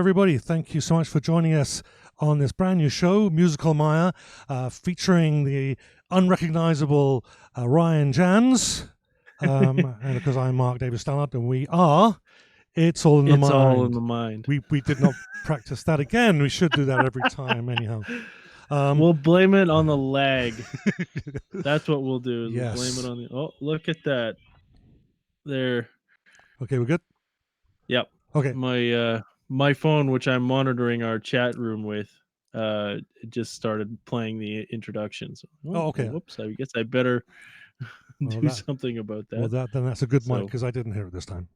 everybody. Thank you so much for joining us on this brand new show, Musical Mire, featuring the unrecognizable Ryan Jans. And because I'm Mark David Stallard, and we are It's All in the It's Mind. all in the mind. We did not practice that again. We should do that every time, anyhow. We'll blame it on the lag. That's what we'll do. Is Yes. We'll blame it on the. Oh, look at that. There. Okay, we're good? Yep. Okay. My phone, which I'm monitoring our chat room with, it just started playing the introductions. Okay. Whoops. I guess I better do something about that. Well, then that's a good mic because I didn't hear it this time.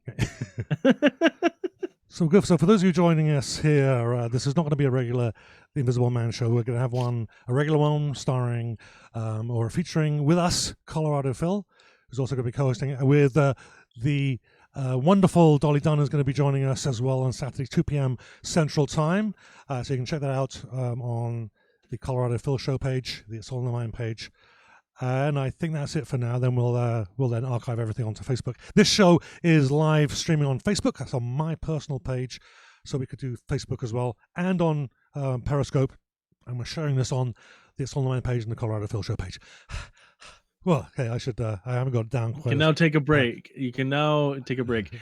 So good. So for those of you joining us here, this is not going to be a regular The Invisible Man show. We're going to have a regular one starring or featuring with us, Colorado Phil, who's also going to be co-hosting with the wonderful Dolly Dunn is going to be joining us as well on Saturday, 2 p.m. Central Time. So you can check that out on the Colorado Phil show page, the It's All in the Mind page. And I think that's it for now. Then we'll then archive everything onto Facebook. This show is live streaming on Facebook. That's on my personal page, so we could do Facebook as well, and on Periscope. And we're sharing this on the It's On The Mind page and the Colorado Phil Show page. Well, okay, I haven't got it down quite. You can now take a break.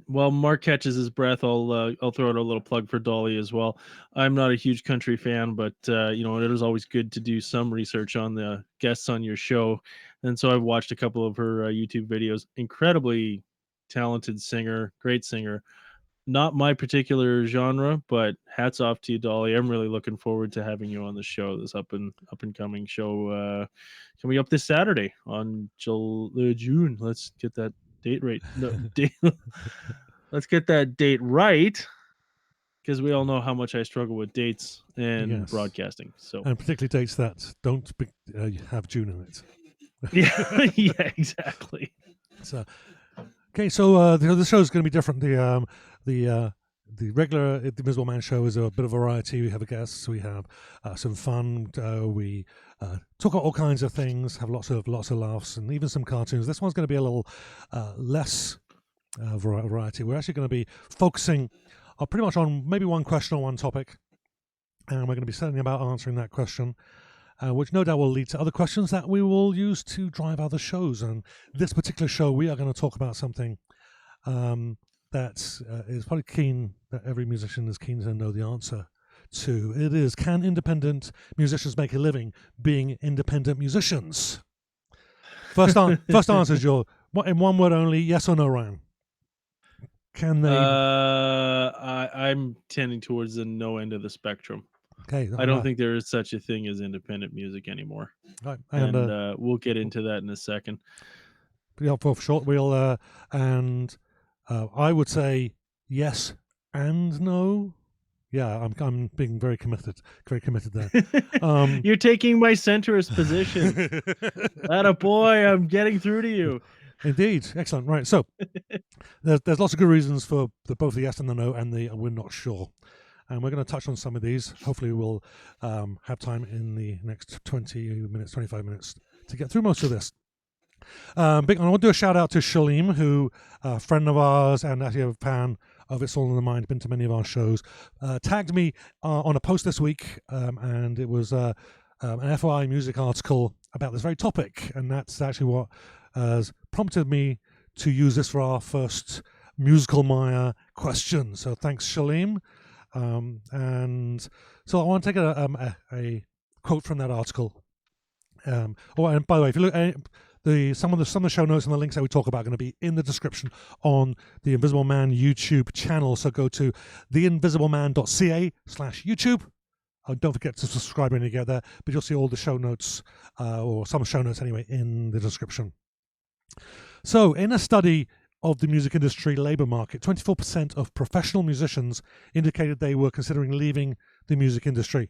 While Mark catches his breath, I'll throw out a little plug for Dolly as well. I'm not a huge country fan, but it is always good to do some research on the guests on your show. And so I've watched a couple of her YouTube videos. Incredibly talented singer, great singer. Not my particular genre, but hats off to you, Dolly. I'm really looking forward to having you on the show. This up and coming show coming up this Saturday on June. Let's get that date right. No, let's get that date right, because we all know how much I struggle with dates and broadcasting. So, and particularly dates that don't have June in it. yeah, exactly. So. Okay, so the show is going to be different. The regular The Invisible Man show is a bit of variety. We have a guest, we have some fun. We talk about all kinds of things, have lots of laughs, and even some cartoons. This one's going to be a little less variety. We're actually going to be focusing pretty much on maybe one question or one topic, and we're going to be setting about answering that question. Which no doubt will lead to other questions that we will use to drive other shows. And this particular show, we are going to talk about something that is probably that every musician is keen to know the answer to. It is, can independent musicians make a living being independent musicians? First answer is in one word only, yes or no, Ryan? Can they? I'm tending towards the no end of the spectrum. Okay, I don't think there is such a thing as independent music anymore. Right, and we'll get into that in a second. Yeah, for short, I would say yes and no. Yeah, I'm being very committed there. You're taking my centrist position. Attaboy, I'm getting through to you. Indeed, excellent. Right, so there's lots of good reasons for both the yes and the no and the we're not sure. And we're going to touch on some of these. Hopefully we'll have time in the next 25 minutes to get through most of this. I want to do a shout out to Shalim, who a friend of ours and actually a fan of It's All in the Mind, been to many of our shows, tagged me on a post this week, and it was an FOI music article about this very topic. And that's actually what has prompted me to use this for our first Musical Mire question. So thanks, Shalim. And so I want to take a quote from that article. And by the way, if you look at some of the show notes and the links that we talk about are going to be in the description on the Invisible Man YouTube channel. So go to theinvisibleman.ca/YouTube. Don't forget to subscribe when you get there, but you'll see all the show notes, or some show notes anyway, in the description. So in a study of the music industry labor market, 24% of professional musicians indicated they were considering leaving the music industry.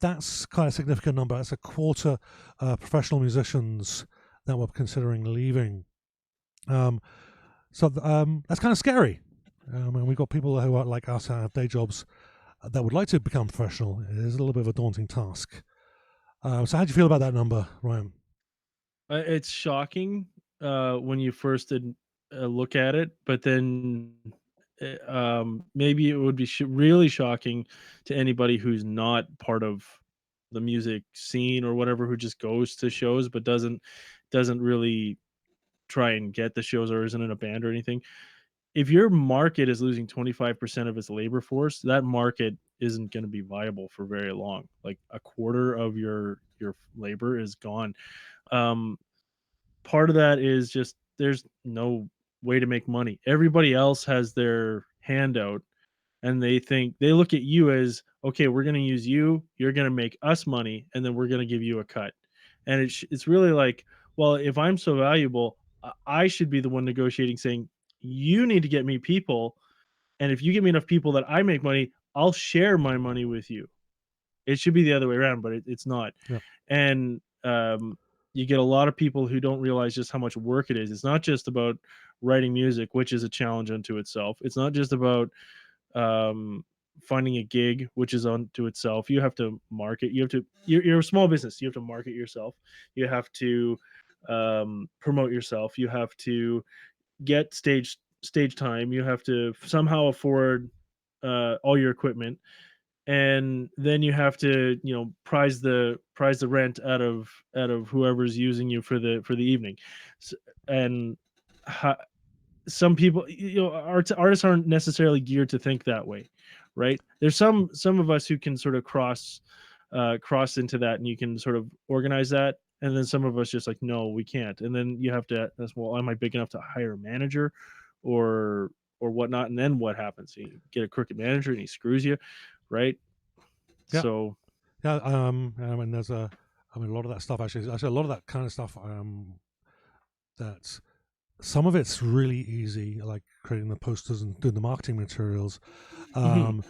That's quite a significant number. That's a quarter professional musicians that were considering leaving. So that's kind of scary. And we've got people who are like us, who have day jobs that would like to become professional. It is a little bit of a daunting task. So how do you feel about that number, Ryan? It's shocking when you first look at it, but then maybe it would be really shocking to anybody who's not part of the music scene or whatever, who just goes to shows but doesn't really try and get the shows or isn't in a band or anything. If your market is losing 25% of its labor force, that market isn't going to be viable for very long. Like a quarter of your labor is gone. Um, Part of that is just there's no way to make money. Everybody else has their handout, and they look at you as, okay, we're going to use you, you're going to make us money, and then we're going to give you a cut. And it's really like, well, if I'm so valuable, I should be the one negotiating, saying you need to get me people, and if you give me enough people that I make money, I'll share my money with you. It should be the other way around, but it's not. Yeah. And you get a lot of people who don't realize just how much work it is. It's not just about writing music, which is a challenge unto itself. It's not just about um, finding a gig, which is unto itself. You have to market. You have to. You're a small business. You have to market yourself. You have to promote yourself. You have to get stage time. You have to somehow afford all your equipment, and then you have to, prize the rent out of whoever's using you for the evening. S- and ho- some people, artists aren't necessarily geared to think that way, right? There's some of us who can sort of cross into that, and you can sort of organize that, and then some of us just like, no, we can't. And then you have to ask, well, am I big enough to hire a manager or whatnot? And then what happens? You get a crooked manager and he screws you, right? Yeah. So Yeah. I mean, a lot of that stuff actually, a lot of that kind of stuff. That some of it's really easy, like creating the posters and doing the marketing materials. mhm. Um,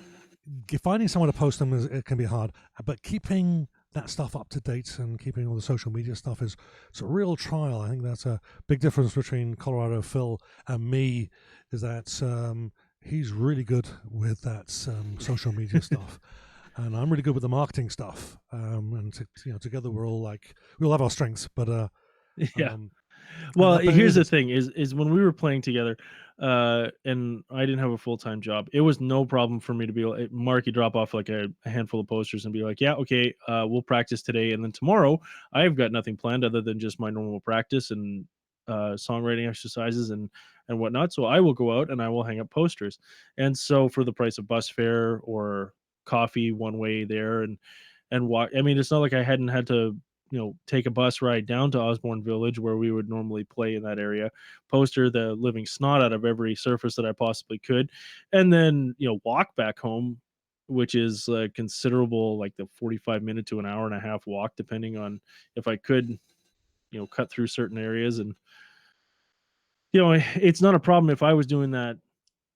Finding someone to post them it can be hard, but keeping that stuff up to date and keeping all the social media stuff is it's a real trial. I think that's a big difference between Colorado Phil and me, is that he's really good with that social media stuff, and I'm really good with the marketing stuff. Together we all have our strengths, but Yeah. um, and Well, that, but it here's is the it's thing is when we were playing together, and I didn't have a full-time job, it was no problem for me to be like, Mark, you drop off like a handful of posters and be like, yeah, okay, we'll practice today. And then tomorrow I've got nothing planned other than just my normal practice and songwriting exercises and whatnot. So I will go out and I will hang up posters. And so for the price of bus fare or coffee one way there and walk, I mean, it's not like I hadn't had to, take a bus ride down to Osborne Village where we would normally play in that area, poster the living snot out of every surface that I possibly could, and then, walk back home, which is considerable, like the 45-minute to an hour and a half walk, depending on if I could, cut through certain areas. And, it's not a problem if I was doing that,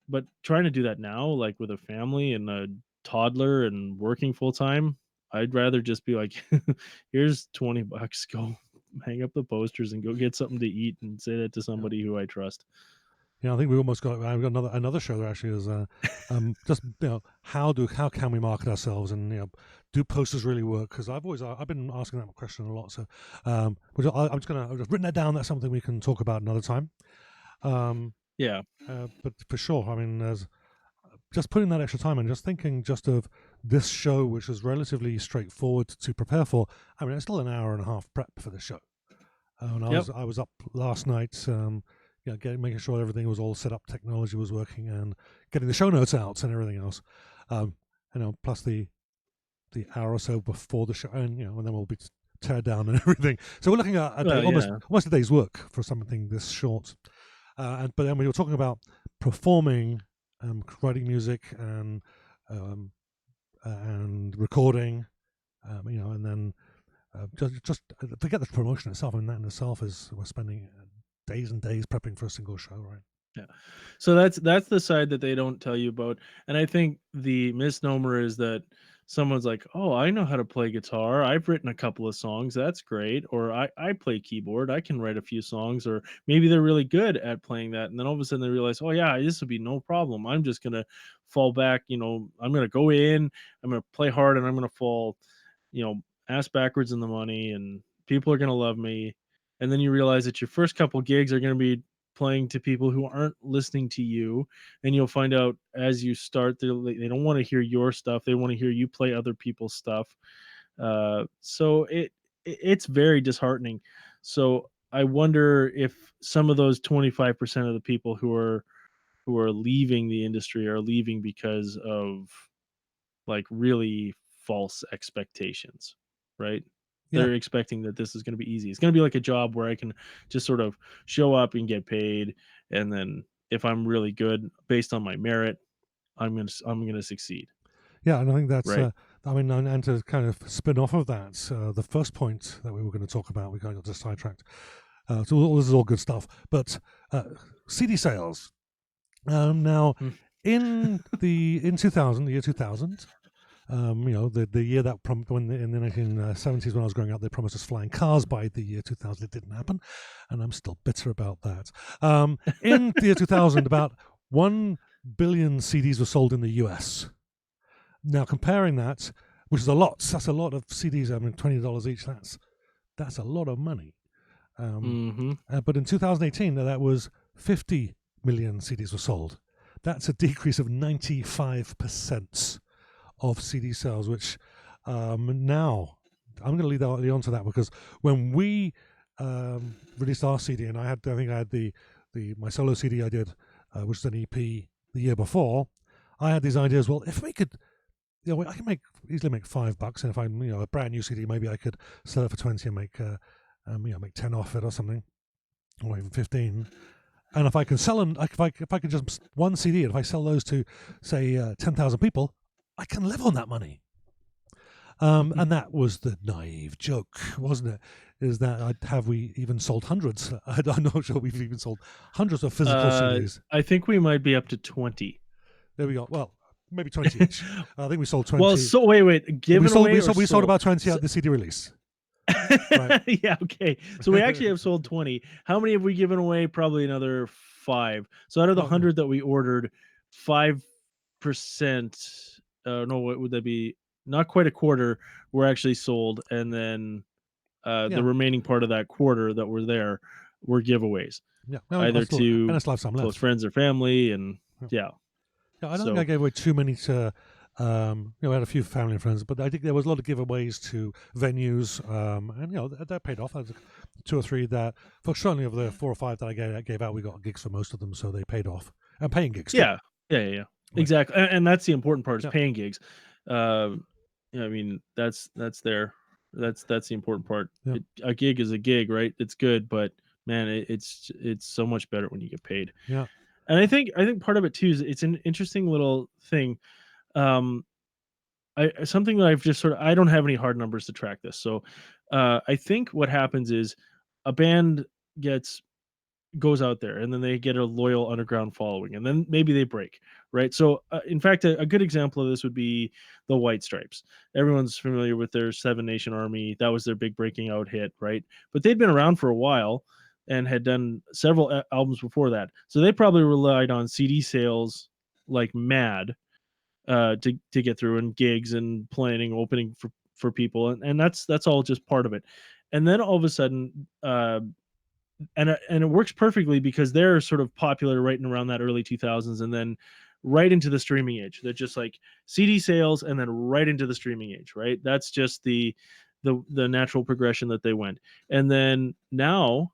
but trying to do that now, like with a family and a toddler and working full time, I'd rather just be like, here's $20, go hang up the posters and go get something to eat and say that to yeah. somebody who I trust. I think we almost got. I've got another show that actually is just how can we market ourselves, and do posters really work? Because I've been asking that question a lot. So I've just written that down. That's something we can talk about another time. Um, Yeah. but for sure, I mean, there's just putting that extra time and just thinking just of this show, which is relatively straightforward to prepare for. I mean, it's still an hour and a half prep for this show. And Yep. I was up last night, making sure everything was all set up, technology was working, and getting the show notes out and everything else. Um, plus the hour or so before the show, and then we'll be teared down and everything. So we're looking at a day, Well, yeah. almost a day's work for something this short. But then we were talking about performing, writing music, um, and recording, and then just forget the promotion itself. I mean, that in itself is we're spending days and days prepping for a single show, right? Yeah. So that's the side that they don't tell you about. And I think the misnomer is that someone's like, "Oh, I know how to play guitar. I've written a couple of songs. That's great." Or I play keyboard. I can write a few songs." Or maybe they're really good at playing that. And then all of a sudden they realize, "Oh yeah, this would be no problem. I'm just going to fall back, I'm going to go in, I'm going to play hard, and I'm going to fall, ass backwards in the money, and people are going to love me." And then you realize that your first couple gigs are going to be playing to people who aren't listening to you, and you'll find out as you start they don't want to hear your stuff, they want to hear you play other people's stuff. So it's very disheartening. So I wonder if some of those 25% of the people who are leaving the industry are leaving because of like really false expectations, right? Yeah. They're expecting that this is going to be easy. It's going to be like a job where I can just sort of show up and get paid, and then if I'm really good based on my merit, I'm going to succeed, Yeah, and I think that's, right? I mean, and to kind of spin off of that, the first point that we were going to talk about, we kind of got just sidetracked. So this is all good stuff. But CD sales. Now, Mm. in 2000, the year 2000, the year that when in the 1970s when I was growing up, they promised us flying cars by the year 2000. It didn't happen, and I'm still bitter about that. In the year 2000, about 1 billion CDs were sold in the US. Now, comparing that, which is a lot, that's a lot of CDs. I mean, $20 each. That's a lot of money. Mm-hmm. But in 2018, that was 50 million CDs were sold. That's a decrease of 95% of CD sales, which now I'm going to lead on to that, because when we released our CD, and I think I had the my solo CD I did, which is an EP the year before, I had these ideas. Well, if we could, I can easily make $5, and if I'm a brand new CD, maybe I could sell it for 20 and make make 10 off it or something, or even 15. And if I can sell them, if I can just one CD, and if I sell those to say 10,000 people, I can live on that money. And that was the naive joke, wasn't it? Is that have we even sold hundreds? I'm not sure we've even sold hundreds of physical CDs. I think we might be up to 20. There we go. Well, maybe 20 each. I think we sold 20. Well, so wait, given away or we sold sold? about 20 So, at the CD release. Right. yeah, okay. So we actually have sold 20. How many have we given away? Probably another 5. So out of the Okay. 100 that we ordered, 5%, no, what would that be? Not quite a quarter were actually sold, and then Yeah. the remaining part of that quarter that were there were giveaways, Yeah. either And I to still have some close left. friends or family, and yeah. Yeah, I don't think So I gave away too many to, I had a few family and friends, but I think there was a lot of giveaways to venues, and that paid off. There's 2 or 3 that, for certainly of the 4 or 5 that I gave out, we got gigs for most of them, so they paid off, and paying gigs too. yeah. Right. Exactly, and that's the important part is Yeah. paying gigs. I mean that's there. That's the important part. Yeah. A gig is a gig, right? It's good, but man, it's so much better when you get paid. Yeah. And I think part of it too is it's an interesting little thing. Um, I something that I've just sort of I don't have any hard numbers to track this, so I think what happens is a band gets goes out there and then they get a loyal underground following and then maybe they break, right? So in fact a good example of this would be the White Stripes. Everyone's familiar with their Seven Nation Army. That was their big breaking out hit, right? But they'd been around for a while and had done several albums before that, so they probably relied on CD sales like mad to get through, and gigs and planning opening for people, and that's all just part of it. And then all of a sudden and it works perfectly because they're sort of popular right in around that early 2000s, and then right into the streaming age. They're just like CD sales and then right into the streaming age, right? That's just the natural progression that they went. And then now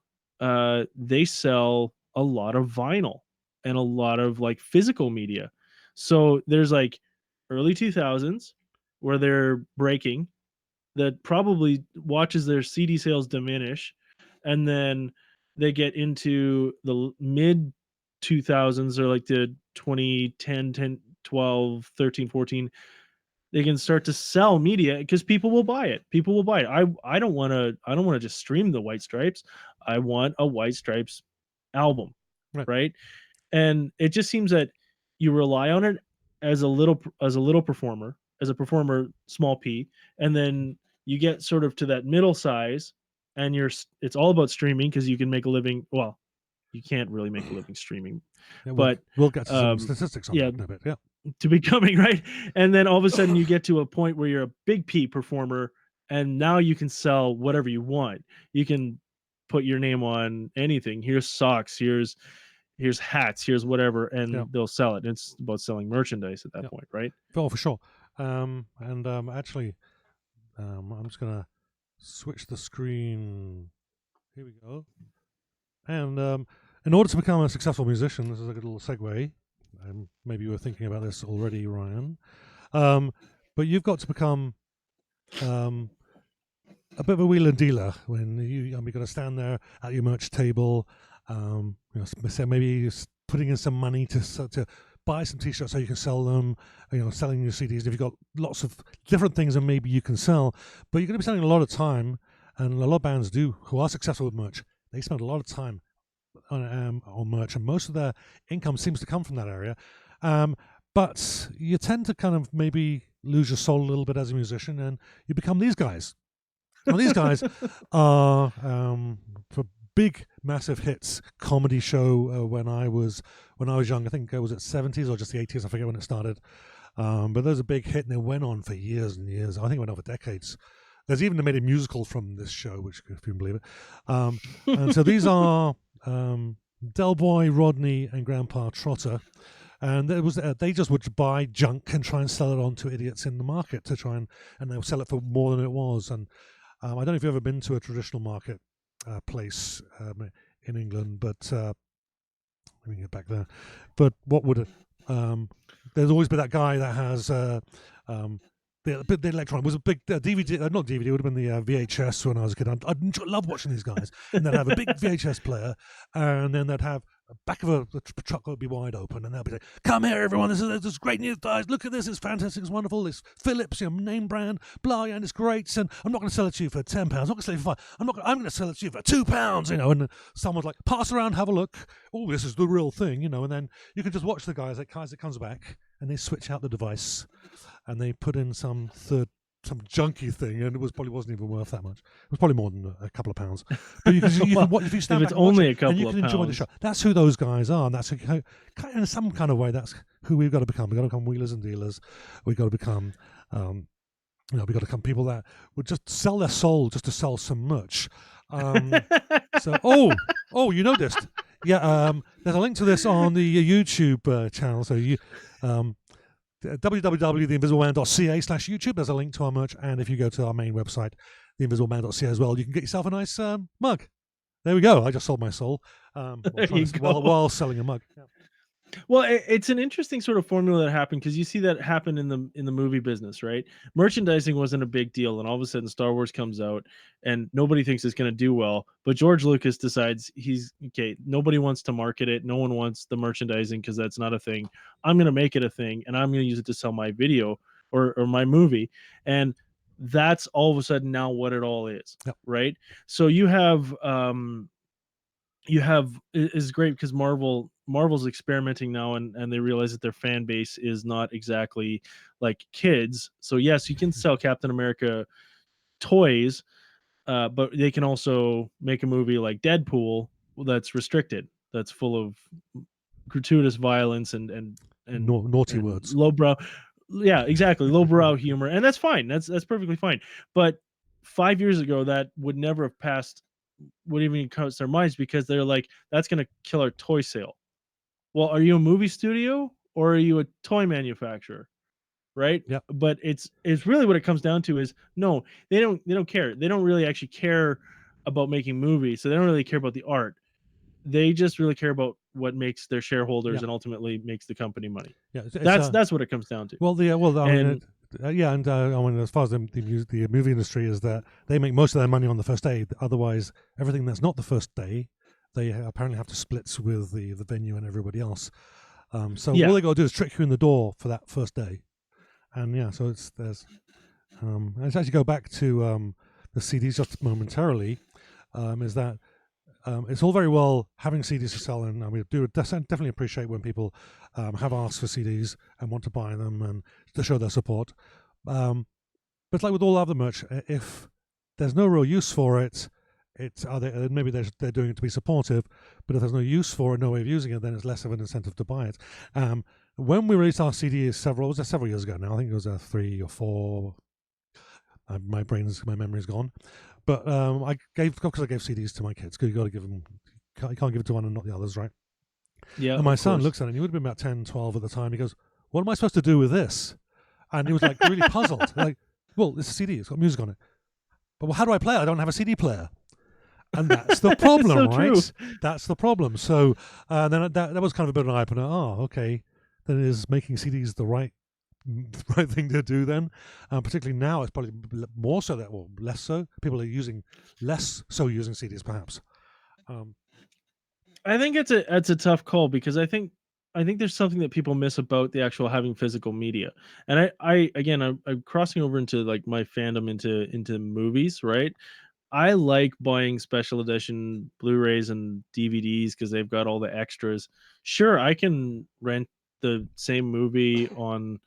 they sell a lot of vinyl and a lot of like physical media. So there's like early 2000s where they're breaking, that probably watches their CD sales diminish, and then they get into the mid 2000s or like the 2010, 10, 12, 13, 14. They can start to sell media because people will buy it. People will buy it. I don't want to just stream the White Stripes. I want a White Stripes album, Right. right? And it just seems that you rely on it as a little performer, as a performer, small p, and then you get sort of to that middle size, and it's all about streaming because you can make a living. Well, you can't really make a living streaming, Yeah, but we'll get to some um, statistics on yeah, that in a bit. Yeah. to becoming right. And then all of a sudden you get to a point where you're a big P performer, and now you can sell whatever you want. You can put your name on anything. Here's socks. Here's hats. Here's whatever, Yeah. and they'll sell it. It's about selling merchandise at that Yeah. point, right? Oh, for sure. Actually, I'm just gonna switch the screen. Here we go. And in order to become a successful musician, this is a good little segue. Maybe you were thinking about this already, Ryan. But you've got to become a bit of a wheeler dealer when you've got to stand there at your merch table. Maybe just putting in some money to buy some t-shirts so you can sell them. Selling your CDs. If you've got lots of different things, and maybe you can sell, but you're going to be spending a lot of time, and a lot of bands who are successful with merch. They spend a lot of time on merch, and most of their income seems to come from that area. But you tend to kind of maybe lose your soul a little bit as a musician, and you become these guys. Well, these guys are for big, massive hits. Comedy show when I was young. I think it was at 70s or just the 80s. I forget when it started. But there's a big hit, and it went on for years and years. I think it went on for decades. There's even made a musical from this show, which, if you can believe it. And so these are Del Boy, Rodney, and Grandpa Trotter. And they just would buy junk and try and sell it on to idiots in the market to try and they'll sell it for more than it was. And I don't know if you've ever been to a traditional market place in England, but let me get back there. But what would it? There's always been that guy that has the electronic was a big DVD, not DVD. It would have been the VHS when I was a kid. I'd love watching these guys, and they'd have a big VHS player, and then they'd have the back of the truck would be wide open, and they'll be like, "Come here, everyone! This is great news, guys! Look at this! It's fantastic! It's wonderful! It's Philips, name brand, blah, and it's great! And I'm not going to sell it to you for £10. I'm not going to sell it for £5. I'm going to sell it to you for £2. And someone's like, pass around, have a look. Oh, this is the real thing, And then you can just watch the guys as it comes back, and they switch out the device, and they put in some junky thing, and probably wasn't even worth that much. It was probably more than a couple of pounds. But you can watch, if you stand back and watch it, and you can enjoy the show. That's who those guys are, and that's in some kind of way. That's who we've got to become. We've got to become wheelers and dealers. We've got to become, we've got to become people that would just sell their soul just to sell some merch. You noticed? Yeah. There's a link to this on the YouTube channel. So you. www.theinvisibleman.ca/YouTube. There's a link to our merch, and if you go to our main website, theinvisibleman.ca as well, you can get yourself a nice mug. There we go. I just sold my soul while selling a mug. Yeah. Well, it's an interesting sort of formula that happened, because you see that happen in the movie business, right? Merchandising wasn't a big deal, and all of a sudden Star Wars comes out, and nobody thinks it's going to do well. But George Lucas decides nobody wants to market it. No one wants the merchandising because that's not a thing. I'm going to make it a thing, and I'm going to use it to sell my video or my movie. And that's all of a sudden now what it all is, yep. Right? So you have is great because Marvel's experimenting now, and they realize that their fan base is not exactly like kids. So yes, you can sell Captain America toys, but they can also make a movie like Deadpool that's restricted, that's full of gratuitous violence and naughty words, lowbrow. Yeah, exactly, lowbrow humor, and that's fine. That's perfectly fine. But 5 years ago, that would never have passed. Would even cross their minds, because they're like, that's going to kill our toy sale. Well, are you a movie studio or are you a toy manufacturer? Right? Yeah. But it's really what it comes down to is, no, they don't care. They don't really actually care about making movies. So they don't really care about the art. They just really care about what makes their shareholders and ultimately makes the company money. Yeah, that's what it comes down to. As far as the movie industry is that they make most of their money on the first day. Otherwise, everything that's not the first day, they apparently have to split with the venue and everybody else. All they got to do is trick you in the door for that first day, and so let's actually go back to the CDs just momentarily. Is that it's all very well having CDs to sell, and we do definitely appreciate when people have asked for CDs and want to buy them and to show their support. But like with all other merch, if there's no real use for it, maybe they're doing it to be supportive. But if there's no use for it, no way of using it, then it's less of an incentive to buy it. When we released our CD several years ago now, I think it was 3 or 4. My memory's gone. But because I gave CDs to my kids. Because you got to give them. You can't give it to one and not the others, right? Yeah, And my of son course. looks at it, and he would have been about 10, 12 at the time. He goes, "What am I supposed to do with this?" And he was like really puzzled. Like, well, it's a CD. It's got music on it. But well, how do I play it? I don't have a CD player. And that's the It's problem, so true. right? That's the problem. So then that was kind of a bit of an eye opener. Oh, okay. Then is making CDs the right thing to do then? Particularly now, it's probably more so that, or less so. People are using less so using CDs, perhaps. Um, I think it's a tough call because I think there's something that people miss about the actual having physical media. And I again I'm crossing over into like my fandom into movies, right? I like buying special edition Blu-rays and DVDs because they've got all the extras. Sure, I can rent the same movie on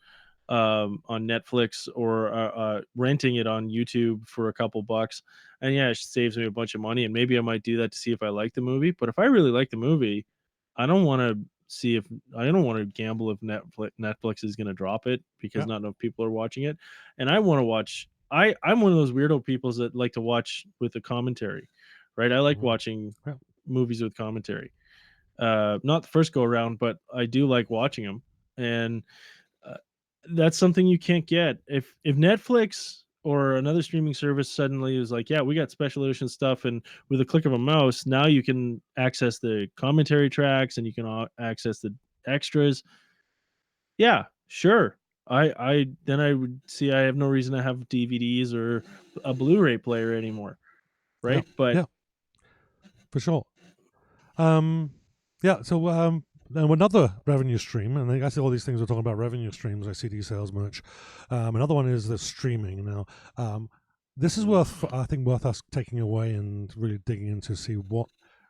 Netflix or renting it on YouTube for a couple bucks. And yeah, it saves me a bunch of money. And maybe I might do that to see if I like the movie. But if I really like the movie, I don't want to see if I don't want to gamble if Netflix is going to drop it because yeah. not enough people are watching it. And I want to watch. I'm one of those weirdo peoples that like to watch with the commentary, right? I like Mm, watching yeah. movies with commentary. Not the first go around, but I do like watching them. And uh, that's something you can't get if Netflix or another streaming service suddenly is like, yeah, we got special edition stuff, and with a click of a mouse, now you can access the commentary tracks and you can access the extras. Yeah, sure. I then I would see I have no reason to have DVDs or a Blu-ray player anymore, Yeah. right? But Yeah. For sure. Um, yeah. So then another revenue stream, and I see all these things we're talking about revenue streams, like CD sales, merch. Another one is the streaming. Now, this is I think, worth us taking away and really digging into to see what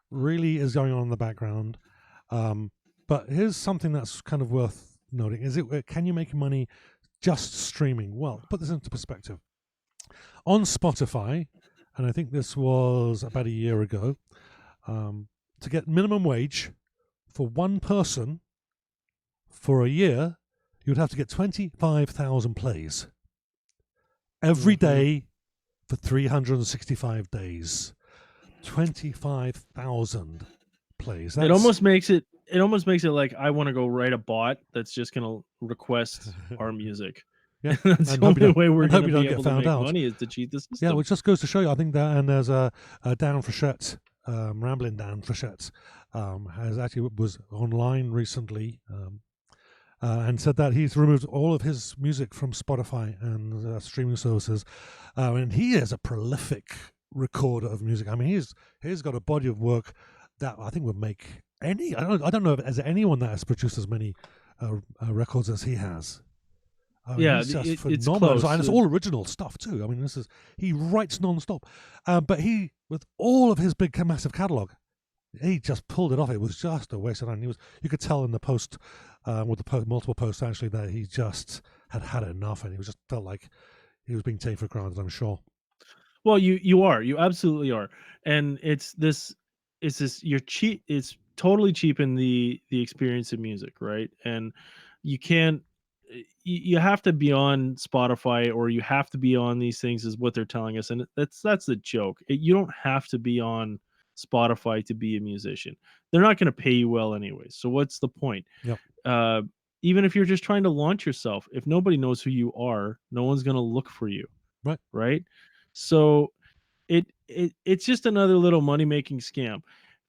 really is going on in the background. But here's something that's kind of worth noting: can you make money just streaming? Well, to put this into perspective, on Spotify, and I think this was about a year ago, to get minimum wage for one person for a year, you'd have to get 25,000 plays every mhm. day for 365 days. 25,000 plays. It That's almost makes it like I want to go write a bot that's just going to request our music. yeah, And that's and the only way we're and going hope to you be don't get able to found make out. money is to cheat the Yeah, system. which just goes to show you. I think that, and there's a Dan Frechette, Rambling Dan Frechette, has actually was online recently. And said that he's removed all of his music from Spotify and streaming services, and he is a prolific recorder of music. I mean, he's got a body of work that I think would make I don't know if there's anyone that has produced as many records as he has. I mean, Yeah, he's just it's phenomenal, close. and it's all original stuff too. I mean, he writes non-stop, but he with all of his big massive catalog, he just pulled it off. It was just a waste of time. You could tell in the post, with the multiple posts actually, that he just had enough, and he was just felt like he was being taken for granted. I'm sure. Well, you absolutely are, and it's this you're cheap. It's totally cheapen the experience of music, right? And you can't. You have to be on Spotify or you have to be on these things is what they're telling us, and that's the joke. You don't have to be on Spotify to be a musician. They're not going to pay you well anyway. So what's the point? Yep. Uh, Even if you're just trying to launch yourself, if nobody knows who you are, no one's going to look for you, Right. right? So it's just another little money making scam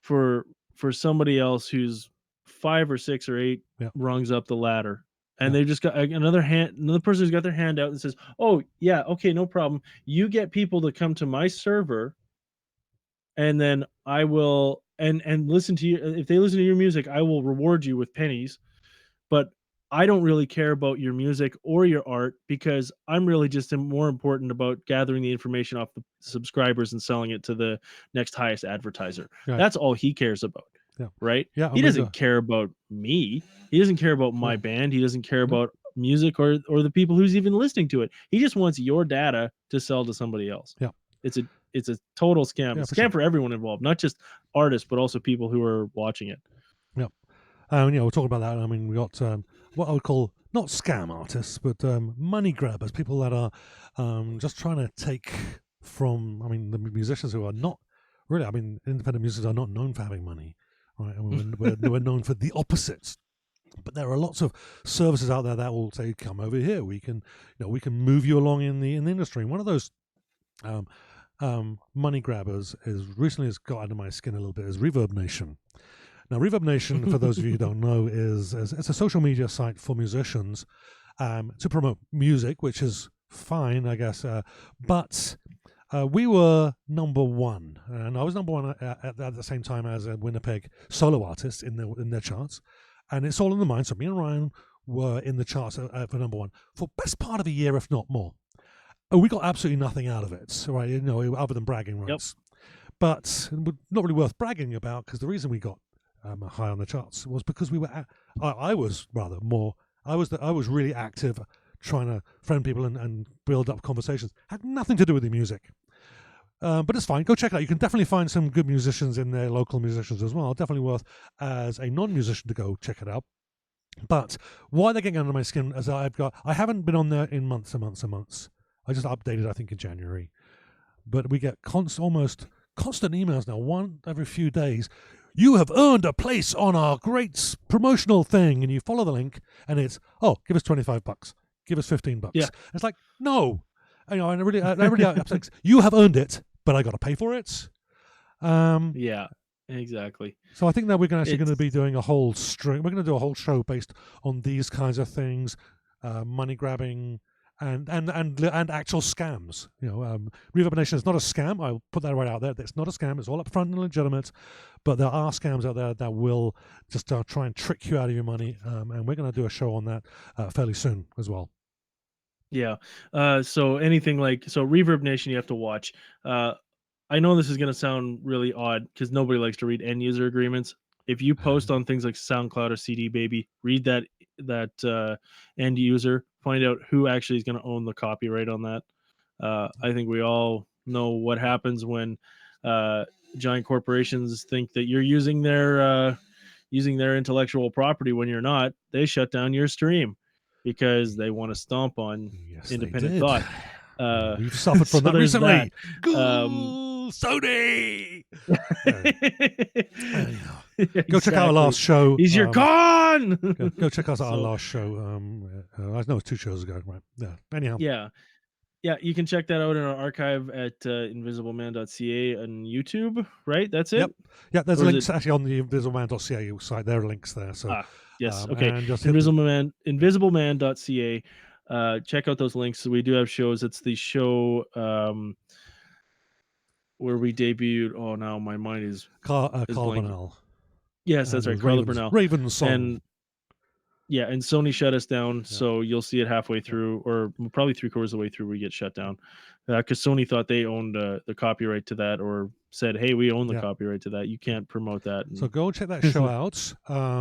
for somebody else who's 5 or 6 or 8 Yeah. rungs up the ladder, and Yeah. they've just got another person who's got their hand out and says, "Oh, yeah, okay, no problem. You get people to come to my server, and then I will and listen to you. If they listen to your music, I will reward you with pennies, but I don't really care about your music or your art because I'm really just more important about gathering the information off the subscribers and selling it to the next highest advertiser." Right. That's all he cares about, Yeah. right? Yeah. I He mean, doesn't care about me. He doesn't care about no. my band. He doesn't care No. about music or the people who's even listening to it. He just wants your data to sell to somebody else. Yeah. It's a it's a total scam. Yeah. It's For a scam sure. for everyone involved, not just artists, but also people who are watching it. Yeah. We're talking about that. I mean, we got what I would call not scam artists, but money grabbers, people that are just trying to take from. I mean, the musicians who are not really. I mean, independent musicians are not known for having money, right? And we're known for the opposite. But there are lots of services out there that will say, "Come over here. We can, we can move you along in the industry." And one of those um, money grabbers is recently has got under my skin a little bit is Reverb Nation. Now, Reverb Nation, for those of you who don't know, is it's a social media site for musicians to promote music, which is fine, I guess. But we were number one, and I was number one at the same time as a Winnipeg solo artist in their charts. And it's all in the mind. So me and Ryan were in the charts for number one for best part of a year, if not more. We got absolutely nothing out of it, right? Other than bragging rights. Yep. But not really worth bragging about, because the reason we got high on the charts was because we were. I was rather more. I was really active, trying to friend people and build up conversations. Had nothing to do with the music. But it's fine. Go check it out. You can definitely find some good musicians in there, local musicians as well. Definitely worth, as a non-musician, to go check it out. But why they're getting under my skin is I haven't been on there in months and months and months. I just updated, I think, in January. But we get almost constant emails now, one every few days. You have earned a place on our great promotional thing, and you follow the link, and it's, give us $25, give us $15. Yeah. It's like, no. And I really upset. You have earned it, but I got to pay for it. Yeah, exactly. So I think that we're going to be doing a whole string. We're going to do a whole show based on these kinds of things, money grabbing and actual scams. Reverb Nation is not a scam. I'll put that right out there. It's not a scam. It's all upfront and legitimate. But there are scams out there that will just try and trick you out of your money. And we're going to do a show on that fairly soon as well. Yeah. So anything Reverb Nation, you have to watch. I know this is going to sound really odd because nobody likes to read end user agreements. If you post on things like SoundCloud or CD Baby, read that end user, find out who actually is going to own the copyright on that. I think we all know what happens when giant corporations think that you're using their intellectual property when you're not. They shut down your stream because they want to stomp on independent thought. We've suffered from that recently. Sony. Go check out our last show. He's your con. Go check out our last show. I know it's 2 shows ago, right? Yeah. Anyhow. Yeah, you can check that out in our archive at invisibleman.ca on YouTube, right? That's it? Yep. Yeah, there's links actually on the invisibleman.ca site. There are links there. So yes. Okay. Invisibleman.ca. Check out those links. We do have shows. It's the show where we debuted. Oh, now my mind is Carl Burnell. Yes, that's right. Carl Burnell. Raven Song. And Sony shut us down, so you'll see it halfway through, or probably 3/4 of the way through, we get shut down because Sony thought they owned the copyright to that, or said, "Hey, we own the copyright to that. You can't promote that." So go check that show out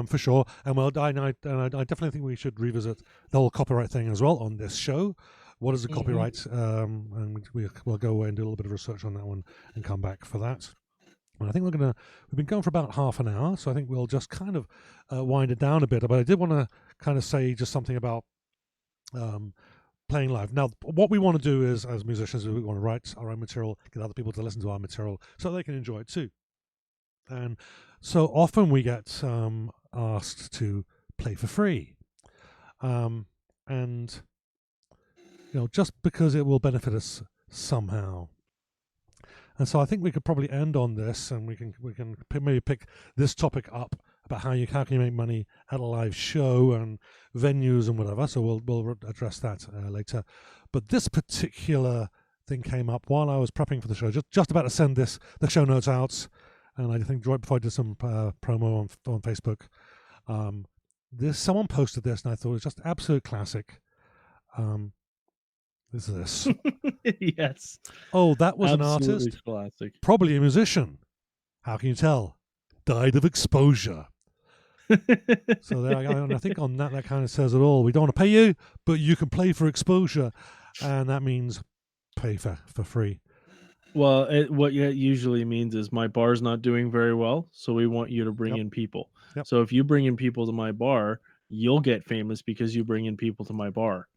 for sure. And I definitely think we should revisit the whole copyright thing as well on this show. What is the copyright? And we'll go away and do a little bit of research on that one and come back for that. And I think we've been going for about half an hour, so I think we'll just kind of wind it down a bit. But I did want to kind of say just something about playing live. Now, what we want to do is, as musicians, we want to write our own material, get other people to listen to our material so they can enjoy it too. And so often we get asked to play for free. And, just because it will benefit us somehow. And so I think we could probably end on this, and we can maybe pick this topic up about how can you make money at a live show and venues and whatever. So we'll address that later. But this particular thing came up while I was prepping for the show, just about to send the show notes out, and I think right before I did some promo on Facebook, someone posted this, and I thought it was just absolute classic. Is this? Yes. Oh, that was absolutely an artist? Classic. Probably a musician. How can you tell? Died of exposure. So there I go. And I think on that kind of says it all. We don't want to pay you, but you can play for exposure. And that means pay for free. Well, what it usually means is my bar's not doing very well, so we want you to bring in people. Yep. So if you bring in people to my bar, you'll get famous because you bring in people to my bar.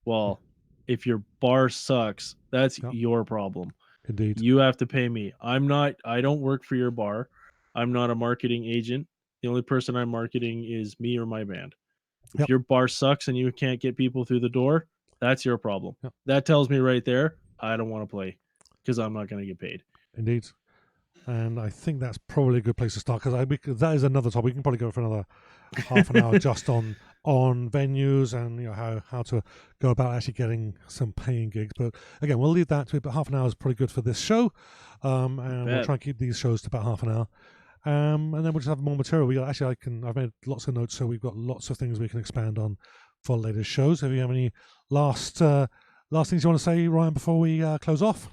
Well, if your bar sucks, that's Yep. your problem. Indeed. You have to pay me. I don't work for your bar. I'm not a marketing agent. The only person I'm marketing is me or my band. If Yep. your bar sucks and you can't get people through the door, that's your problem. Yep. That tells me right there, I don't want to play because I'm not going to get paid. Indeed. And I think that's probably a good place to start because that is another topic. We can probably go for another half an hour just on venues and how to go about actually getting some paying gigs. But again, we'll leave that to it. But half an hour is probably good for this show, and we'll try and keep these shows to about half an hour. And then we'll just have more material. I've made lots of notes, so we've got lots of things we can expand on for later shows. If you have any last things you want to say, Ryan, before we close off?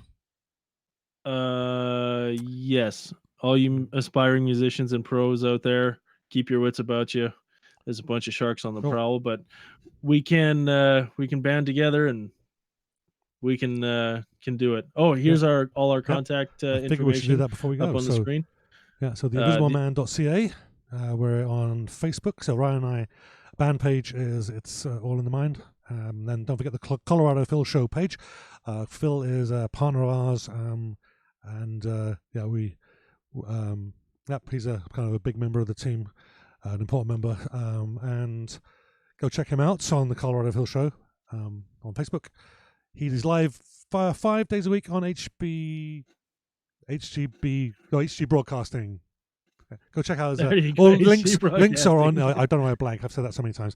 Yes. All you aspiring musicians and pros out there, keep your wits about you. There's a bunch of sharks on the prowl, but we can band together and we can do it. Oh, here's all our contact I think we should do information that before we go. up on the screen. Yeah, so theinvisibleman.ca. We're on Facebook. So Ryan and I band page it's all in the mind. Then don't forget the Colorado Phil show page. Phil is a partner of ours, he's a kind of a big member of the team, an important member, and go check him out on the Colorado Phil show on Facebook. He is live 5 days a week on HG Broadcasting. Go check out his links are on. I don't know why blank. I've said that so many times.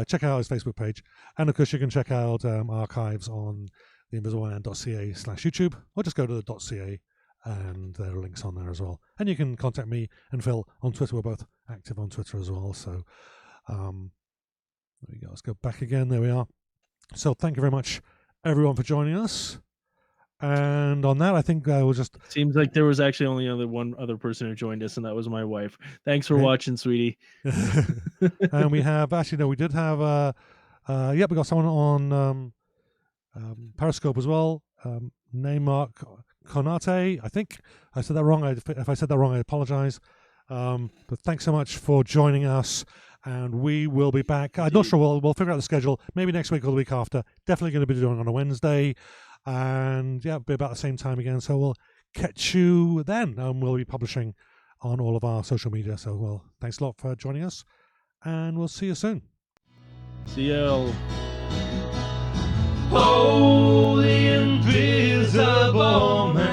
Check out his Facebook page, and of course you can check out archives on theinvisibleman.ca/YouTube, or just go to the .ca, and there are links on there as well. And you can contact me and Phil on Twitter. We're both active on Twitter as well. So there we go. Let's go back again. There we are. So thank you very much, everyone, for joining us. And on that, I think we'll just... Seems like there was actually only one other person who joined us, and that was my wife. Thanks for watching, sweetie. And we have... Actually, no, we did have... we got someone on Periscope as well. Name Mark Konate, I think. I said that wrong. If I said that wrong, I apologize. But thanks so much for joining us. And we will be back. I'm not sure. We'll figure out the schedule. Maybe next week or the week after. Definitely going to be doing it on a Wednesday. And yeah, it'll be about the same time again. So we'll catch you then. We'll be publishing on all of our social media. So, thanks a lot for joining us. And we'll see you soon. See you. Holy invisible man.